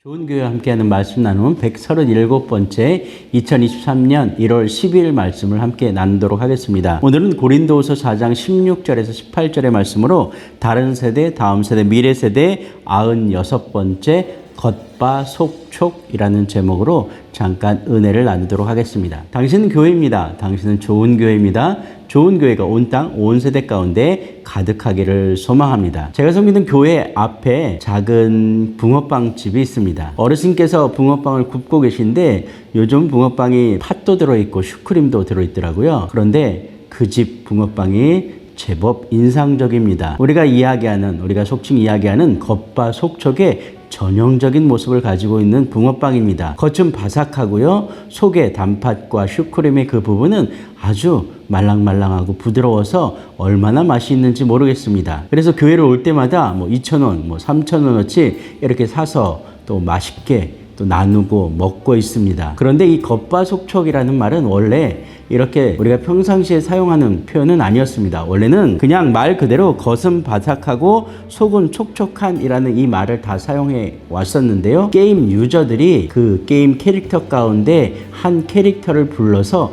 좋은 교회와 함께하는 말씀 나눔 137번째 2023년 1월 12일 말씀을 함께 나누도록 하겠습니다. 오늘은 고린도후서 4장 16절에서 18절의 말씀으로 다른 세대, 다음 세대, 미래 세대 96번째 겉바 속촉이라는 제목으로 잠깐 은혜를 나누도록 하겠습니다. 당신은 교회입니다. 당신은 좋은 교회입니다. 좋은 교회가 온 땅, 온 세대 가운데 가득하기를 소망합니다. 제가 섬기는 교회 앞에 작은 붕어빵 집이 있습니다. 어르신께서 붕어빵을 굽고 계신데 요즘 붕어빵이 팥도 들어있고 슈크림도 들어있더라고요. 그런데 그 집 붕어빵이 제법 인상적입니다. 우리가 속칭 이야기하는 겉바 속촉의 전형적인 모습을 가지고 있는 붕어빵입니다. 겉은 바삭하고요. 속에 단팥과 슈크림의 그 부분은 아주 말랑말랑하고 부드러워서 얼마나 맛이 있는지 모르겠습니다. 그래서 교회를 올 때마다 2,000원, 3,000원어치 이렇게 사서 또 맛있게 또 나누고 먹고 있습니다. 그런데 이 겉바속촉이라는 말은 원래 이렇게 우리가 평상시에 사용하는 표현은 아니었습니다. 원래는 그냥 말 그대로 겉은 바삭하고 속은 촉촉한이라는 이 말을 다 사용해 왔었는데요. 게임 유저들이 그 게임 캐릭터 가운데 한 캐릭터를 불러서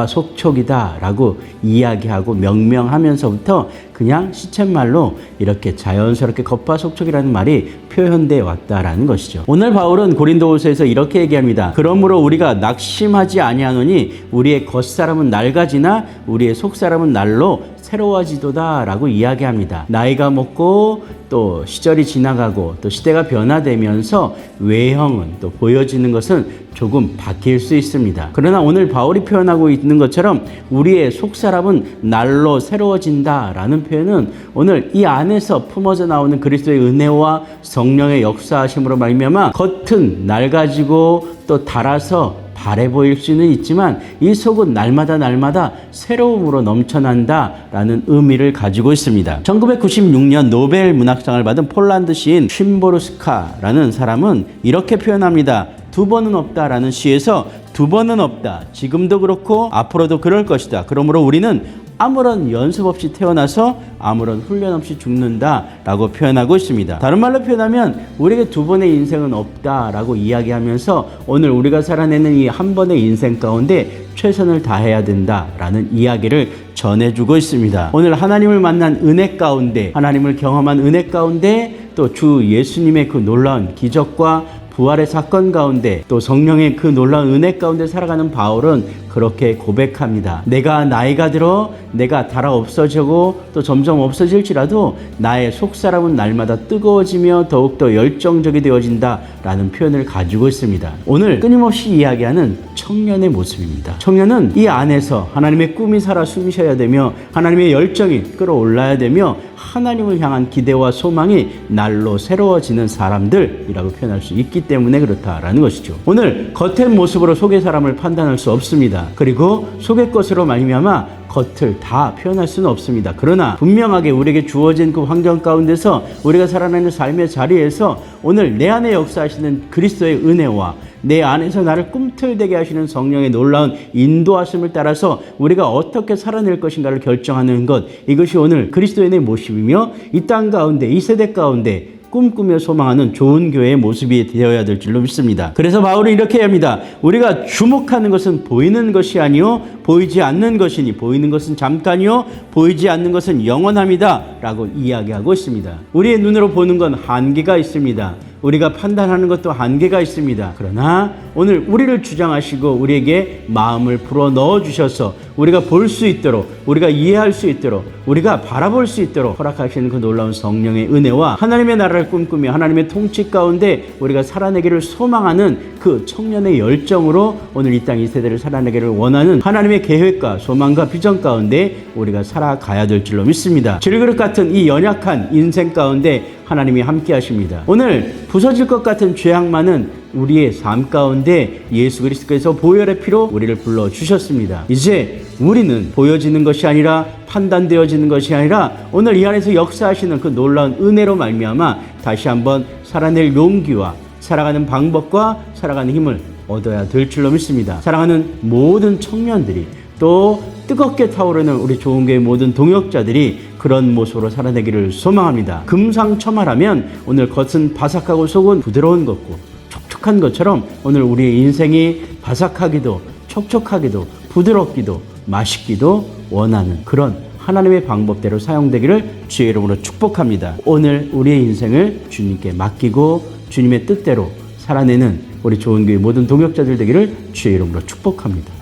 겉바속촉이다 라고 이야기하고 명명하면서부터 그냥 시쳇말로 이렇게 자연스럽게 겉바속촉이라는 말이 표현되어 왔다라는 것이죠. 오늘 바울은 고린도후서에서 이렇게 얘기합니다. 그러므로 우리가 낙심하지 아니하노니 우리의 겉사람은 낡아지나 우리의 속사람은 날로 새로워지도다 라고 이야기합니다. 나이가 먹고 또 시절이 지나가고 또 시대가 변화되면서 외형은 또 보여지는 것은 조금 바뀔 수 있습니다. 그러나 오늘 바울이 표현하고 있는 것처럼 우리의 속사람은 날로 새로워진다 라는 표현은 오늘 이 안에서 품어져 나오는 그리스도의 은혜와 성령의 역사하심으로 말미암아 겉은 낡아지고 또 닳아서 바래 보일 수는 있지만 이 속은 날마다 새로움으로 넘쳐난다 라는 의미를 가지고 있습니다. 1996년 노벨 문학상을 받은 폴란드 시인 쉼보르스카라는 사람은 이렇게 표현합니다. 두 번은 없다라는 시에서 두 번은 없다. 지금도 그렇고 앞으로도 그럴 것이다. 그러므로 우리는 아무런 연습 없이 태어나서 아무런 훈련 없이 죽는다 라고 표현하고 있습니다. 다른 말로 표현하면 우리에게 두 번의 인생은 없다 라고 이야기하면서 오늘 우리가 살아내는 이 한 번의 인생 가운데 최선을 다해야 된다 라는 이야기를 전해주고 있습니다. 오늘 하나님을 만난 은혜 가운데, 하나님을 경험한 은혜 가운데 또 주 예수님의 그 놀라운 기적과 부활의 사건 가운데 또 성령의 그 놀라운 은혜 가운데 살아가는 바울은 그렇게 고백합니다. 내가 나이가 들어 내가 닳아 없어지고 또 점점 없어질지라도 나의 속사람은 날마다 뜨거워지며 더욱더 열정적이 되어진다 라는 표현을 가지고 있습니다. 오늘 끊임없이 이야기하는 청년의 모습입니다. 청년은 이 안에서 하나님의 꿈이 살아 숨쉬어야 되며 하나님의 열정이 끌어올라야 되며 하나님을 향한 기대와 소망이 날로 새로워지는 사람들이라고 표현할 수 있기 때문에 그렇다라는 것이죠. 오늘 겉의 모습으로 속의 사람을 판단할 수 없습니다. 그리고 속의 것으로 말미암아 겉을 다 표현할 수는 없습니다. 그러나 분명하게 우리에게 주어진 그 환경 가운데서 우리가 살아가는 삶의 자리에서 오늘 내 안에 역사하시는 그리스도의 은혜와 내 안에서 나를 꿈틀대게 하시는 성령의 놀라운 인도하심을 따라서 우리가 어떻게 살아낼 것인가를 결정하는 것, 이것이 오늘 그리스도의 내 모습이며 이 땅 가운데, 이 세대 가운데 꿈꾸며 소망하는 좋은 교회의 모습이 되어야 될 줄로 믿습니다. 그래서 바울은 이렇게 합니다. 우리가 주목하는 것은 보이는 것이 아니요 보이지 않는 것이니 보이는 것은 잠깐이요 보이지 않는 것은 영원합니다 라고 이야기하고 있습니다. 우리의 눈으로 보는 건 한계가 있습니다. 우리가 판단하는 것도 한계가 있습니다. 그러나 오늘 우리를 주장하시고 우리에게 마음을 불어 넣어 주셔서 우리가 볼 수 있도록, 우리가 이해할 수 있도록, 우리가 바라볼 수 있도록 허락하시는 그 놀라운 성령의 은혜와 하나님의 나라를 꿈꾸며 하나님의 통치 가운데 우리가 살아내기를 소망하는 그 청년의 열정으로 오늘 이 땅 이 세대를 살아내기를 원하는 하나님의 계획과 소망과 비전 가운데 우리가 살아가야 될 줄로 믿습니다. 질그릇 같은 이 연약한 인생 가운데 하나님이 함께 하십니다. 오늘 부서질 것 같은 죄악만은 우리의 삶 가운데 예수 그리스도께서 보혈의 피로 우리를 불러주셨습니다. 이제 우리는 보여지는 것이 아니라 판단되어지는 것이 아니라 오늘 이 안에서 역사하시는 그 놀라운 은혜로 말미암아 다시 한번 살아낼 용기와 살아가는 방법과 살아가는 힘을 얻어야 될 줄로 믿습니다. 사랑하는 모든 청년들이 또 뜨겁게 타오르는 우리 좋은교회 모든 동역자들이 그런 모습으로 살아내기를 소망합니다. 금상첨화라면 오늘 겉은 바삭하고 속은 부드러운 것고 바삭한 것처럼 오늘 우리의 인생이 바삭하기도 촉촉하기도 부드럽기도 맛있기도 원하는 그런 하나님의 방법대로 사용되기를 주의 이름으로 축복합니다. 오늘 우리의 인생을 주님께 맡기고 주님의 뜻대로 살아내는 우리 좋은 교회 모든 동역자들 되기를 주의 이름으로 축복합니다.